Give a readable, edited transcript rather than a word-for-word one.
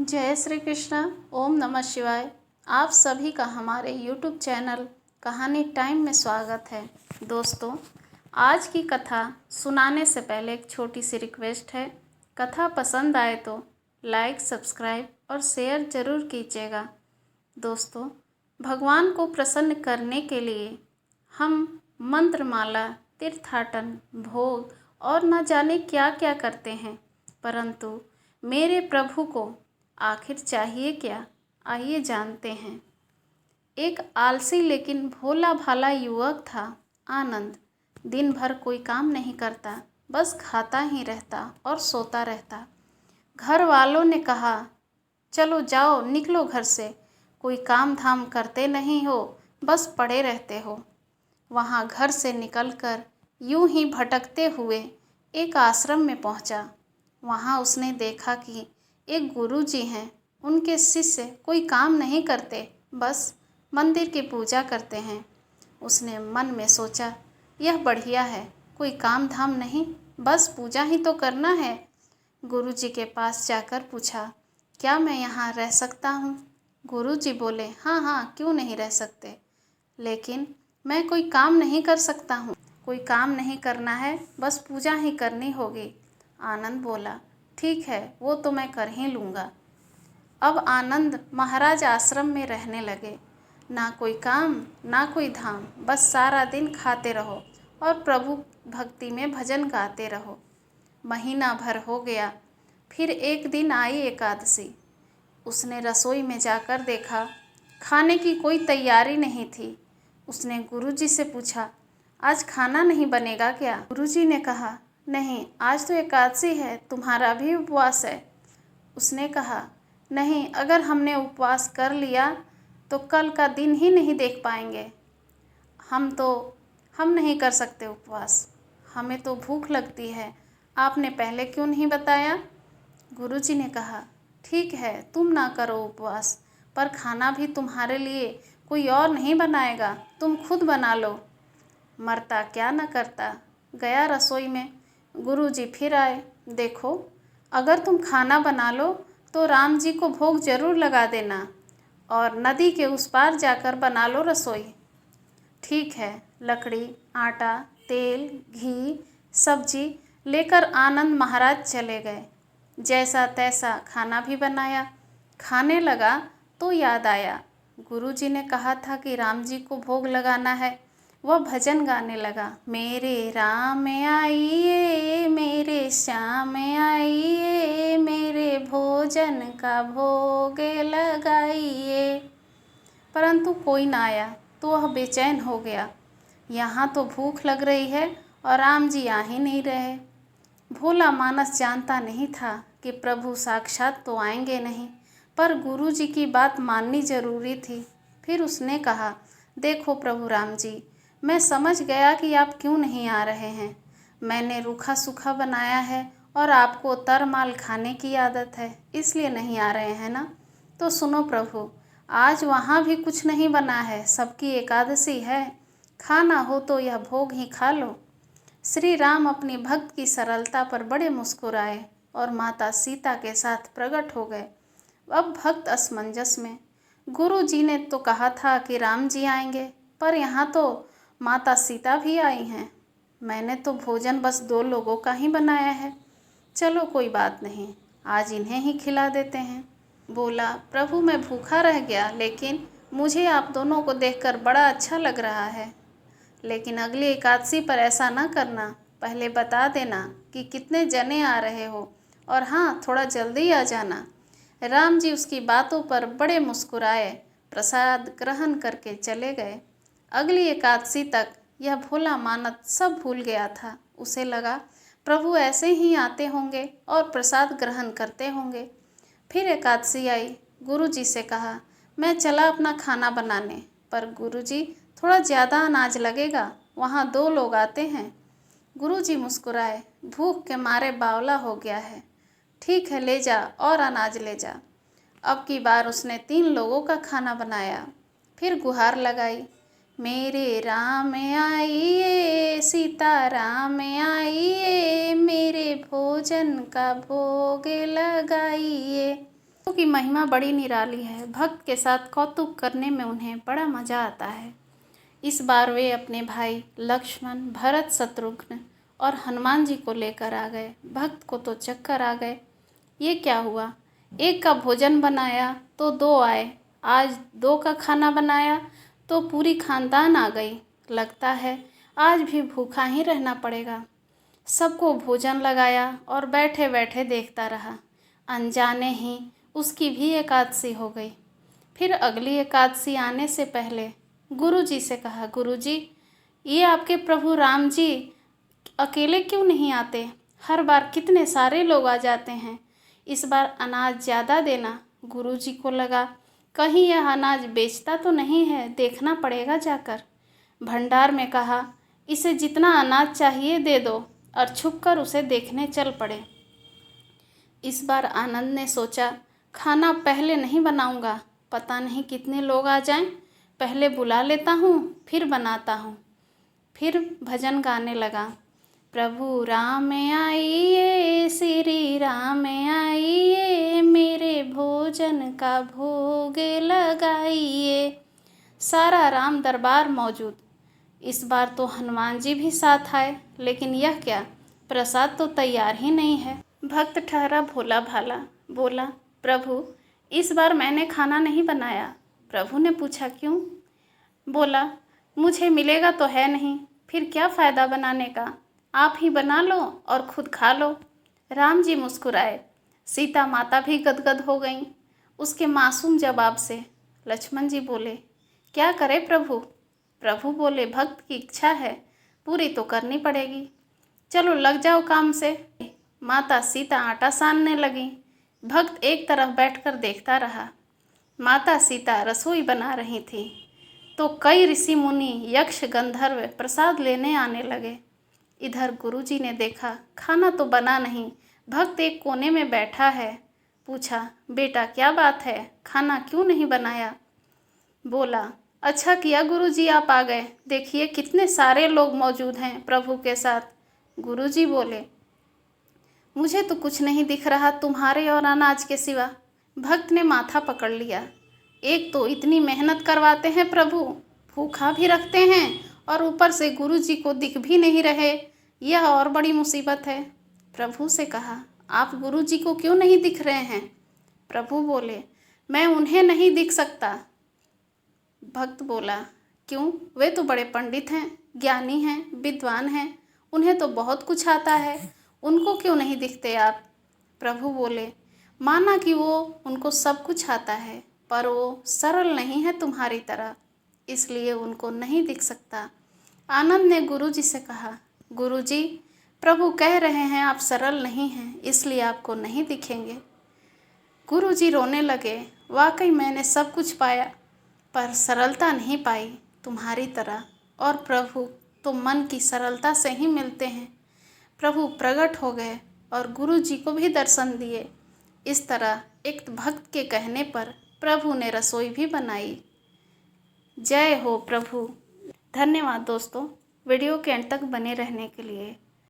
जय श्री कृष्ण। ओम नमः शिवाय। आप सभी का हमारे YouTube चैनल कहानी टाइम में स्वागत है। दोस्तों, आज की कथा सुनाने से पहले एक छोटी सी रिक्वेस्ट है। कथा पसंद आए तो लाइक, सब्सक्राइब और शेयर ज़रूर कीजिएगा। दोस्तों, भगवान को प्रसन्न करने के लिए हम मंत्रमाला, तीर्थाटन, भोग और न जाने क्या क्या करते हैं, परंतु मेरे प्रभु को आखिर चाहिए क्या, आइए जानते हैं। एक आलसी लेकिन भोला भाला युवक था आनंद। दिन भर कोई काम नहीं करता, बस खाता ही रहता और सोता रहता। घर वालों ने कहा, चलो जाओ, निकलो घर से, कोई काम धाम करते नहीं हो, बस पड़े रहते हो। वहाँ घर से निकलकर यूं ही भटकते हुए एक आश्रम में पहुँचा। वहाँ उसने देखा कि एक गुरुजी हैं। उनके शिष्य कोई काम नहीं करते, बस मंदिर की पूजा करते हैं। उसने मन में सोचा, यह बढ़िया है, कोई काम धाम नहीं, बस पूजा ही तो करना है। गुरुजी के पास जाकर पूछा, क्या मैं यहाँ रह सकता हूँ? गुरुजी बोले, हाँ हाँ, क्यों नहीं रह सकते, लेकिन मैं कोई काम नहीं कर सकता हूँ। कोई काम नहीं करना है, बस पूजा ही करनी होगी। आनंद बोला, ठीक है, वो तो मैं कर ही लूँगा। अब आनंद महाराज आश्रम में रहने लगे। ना कोई काम, ना कोई धाम, बस सारा दिन खाते रहो और प्रभु भक्ति में भजन गाते रहो। महीना भर हो गया। फिर एक दिन आई एकादशी। उसने रसोई में जाकर देखा, खाने की कोई तैयारी नहीं थी। उसने गुरुजी से पूछा, आज खाना नहीं बनेगा क्या? गुरुजी ने कहा, नहीं, आज तो एकादशी है, तुम्हारा भी उपवास है। उसने कहा, नहीं, अगर हमने उपवास कर लिया तो कल का दिन ही नहीं देख पाएंगे। हम नहीं कर सकते उपवास, हमें तो भूख लगती है, आपने पहले क्यों नहीं बताया? गुरुजी ने कहा, ठीक है, तुम ना करो उपवास, पर खाना भी तुम्हारे लिए कोई और नहीं बनाएगा, तुम खुद बना लो। मरता क्या न करता, गया रसोई में। गुरुजी फिर आए, देखो, अगर तुम खाना बना लो तो राम जी को भोग जरूर लगा देना और नदी के उस पार जाकर बना लो रसोई। ठीक है। लकड़ी, आटा, तेल, घी, सब्जी लेकर आनंद महाराज चले गए। जैसा तैसा खाना भी बनाया। खाने लगा तो याद आया, गुरुजी ने कहा था कि राम जी को भोग लगाना है। वह भजन गाने लगा, मेरे राम आइए, मेरे श्याम आइए, मेरे भोजन का भोग लगाइए। परंतु कोई ना आया तो वह बेचैन हो गया। यहाँ तो भूख लग रही है और राम जी आ ही नहीं रहे। भोला मानस जानता नहीं था कि प्रभु साक्षात तो आएंगे नहीं, पर गुरुजी की बात माननी जरूरी थी। फिर उसने कहा, देखो प्रभु राम जी, मैं समझ गया कि आप क्यों नहीं आ रहे हैं। मैंने रूखा सूखा बनाया है और आपको तरमाल खाने की आदत है, इसलिए नहीं आ रहे हैं ना। तो सुनो प्रभु, आज वहाँ भी कुछ नहीं बना है, सबकी एकादशी है, खाना हो तो यह भोग ही खा लो। श्री राम अपनी भक्त की सरलता पर बड़े मुस्कुराए और माता सीता के साथ प्रकट हो गए। अब भक्त असमंजस में। गुरु जी ने तो कहा था कि राम जी आएंगे, पर यहाँ तो माता सीता भी आई हैं। मैंने तो भोजन बस 2 लोगों का ही बनाया है। चलो कोई बात नहीं, आज इन्हें ही खिला देते हैं। बोला, प्रभु मैं भूखा रह गया, लेकिन मुझे आप दोनों को देखकर बड़ा अच्छा लग रहा है। लेकिन अगली एकादशी पर ऐसा ना करना, पहले बता देना कि कितने जने आ रहे हो, और हाँ, थोड़ा जल्दी आ जाना। राम जी उसकी बातों पर बड़े मुस्कुराए, प्रसाद ग्रहण करके चले गए। अगली एकादशी तक यह भोला मानत सब भूल गया था। उसे लगा प्रभु ऐसे ही आते होंगे और प्रसाद ग्रहण करते होंगे। फिर एकादशी आई। गुरुजी से कहा, मैं चला अपना खाना बनाने, पर गुरुजी थोड़ा ज़्यादा अनाज लगेगा, वहाँ 2 लोग आते हैं। गुरुजी मुस्कुराए, भूख के मारे बावला हो गया है। ठीक है, ले जा और अनाज ले जा। अब की बार उसने 3 लोगों का खाना बनाया। फिर गुहार लगाई, मेरे राम आइए, सीता राम आइए, मेरे भोजन का भोग लगाइए। की महिमा बड़ी निराली है। भक्त के साथ कौतुक करने में उन्हें बड़ा मज़ा आता है। इस बार वे अपने भाई लक्ष्मण, भरत, शत्रुघ्न और हनुमान जी को लेकर आ गए। भक्त को तो चक्कर आ गए। ये क्या हुआ? एक का भोजन बनाया तो दो आए, आज दो का खाना बनाया तो पूरी खानदान आ गई। लगता है आज भी भूखा ही रहना पड़ेगा। सबको भोजन लगाया और बैठे बैठे देखता रहा। अनजाने ही उसकी भी एकादशी हो गई। फिर अगली एकादशी आने से पहले गुरुजी से कहा, गुरुजी, ये आपके प्रभु राम जी अकेले क्यों नहीं आते? हर बार कितने सारे लोग आ जाते हैं। इस बार अनाज ज़्यादा देना। गुरुजी को लगा कहीं यह अनाज बेचता तो नहीं है, देखना पड़ेगा जाकर। भंडार में कहा, इसे जितना अनाज चाहिए दे दो, और छुपकर उसे देखने चल पड़े। इस बार आनंद ने सोचा, खाना पहले नहीं बनाऊंगा, पता नहीं कितने लोग आ जाएं, पहले बुला लेता हूँ फिर बनाता हूँ। फिर भजन गाने लगा, प्रभु राम आइए, श्री राम आइए, मेरे भोजन का भोग लगाइए। सारा राम दरबार मौजूद। इस बार तो हनुमान जी भी साथ आए, लेकिन यह क्या, प्रसाद तो तैयार ही नहीं है। भक्त ठहरा भोला भाला, बोला, प्रभु इस बार मैंने खाना नहीं बनाया। प्रभु ने पूछा, क्यों? बोला, मुझे मिलेगा तो है नहीं, फिर क्या फ़ायदा बनाने का, आप ही बना लो और खुद खा लो। राम जी मुस्कुराए, सीता माता भी गदगद हो गईं उसके मासूम जवाब से। लक्ष्मण जी बोले, क्या करे प्रभु? प्रभु बोले, भक्त की इच्छा है, पूरी तो करनी पड़ेगी, चलो लग जाओ काम से। माता सीता आटा सानने लगी। भक्त एक तरफ बैठकर देखता रहा। माता सीता रसोई बना रही थी तो कई ऋषि मुनि, यक्ष, गंधर्व प्रसाद लेने आने लगे। इधर गुरुजी ने देखा खाना तो बना नहीं, भक्त एक कोने में बैठा है। पूछा, बेटा क्या बात है, खाना क्यों नहीं बनाया? बोला, अच्छा किया गुरुजी आप आ गए, देखिए कितने सारे लोग मौजूद हैं प्रभु के साथ। गुरुजी बोले, मुझे तो कुछ नहीं दिख रहा तुम्हारे और अनाज के सिवा। भक्त ने माथा पकड़ लिया, एक तो इतनी मेहनत करवाते हैं प्रभु, भूखा भी रखते हैं और ऊपर से गुरुजी को दिख भी नहीं रहे, यह और बड़ी मुसीबत है। प्रभु से कहा, आप गुरुजी को क्यों नहीं दिख रहे हैं? प्रभु बोले, मैं उन्हें नहीं दिख सकता। भक्त बोला, क्यों? वे तो बड़े पंडित हैं, ज्ञानी हैं, विद्वान हैं, उन्हें तो बहुत कुछ आता है, उनको क्यों नहीं दिखते आप? प्रभु बोले, माना कि वो उनको सब कुछ आता है, पर वो सरल नहीं है तुम्हारी तरह, इसलिए उनको नहीं दिख सकता। आनंद ने गुरुजी से कहा, गुरुजी, प्रभु कह रहे हैं आप सरल नहीं हैं, इसलिए आपको नहीं दिखेंगे। गुरुजी रोने लगे, वाकई मैंने सब कुछ पाया, पर सरलता नहीं पाई तुम्हारी तरह, और प्रभु तो मन की सरलता से ही मिलते हैं। प्रभु प्रकट हो गए और गुरुजी को भी दर्शन दिए। इस तरह एक भक्त के कहने पर प्रभु ने रसोई भी बनाई। जय हो प्रभु। धन्यवाद दोस्तों, वीडियो के अंत तक बने रहने के लिए।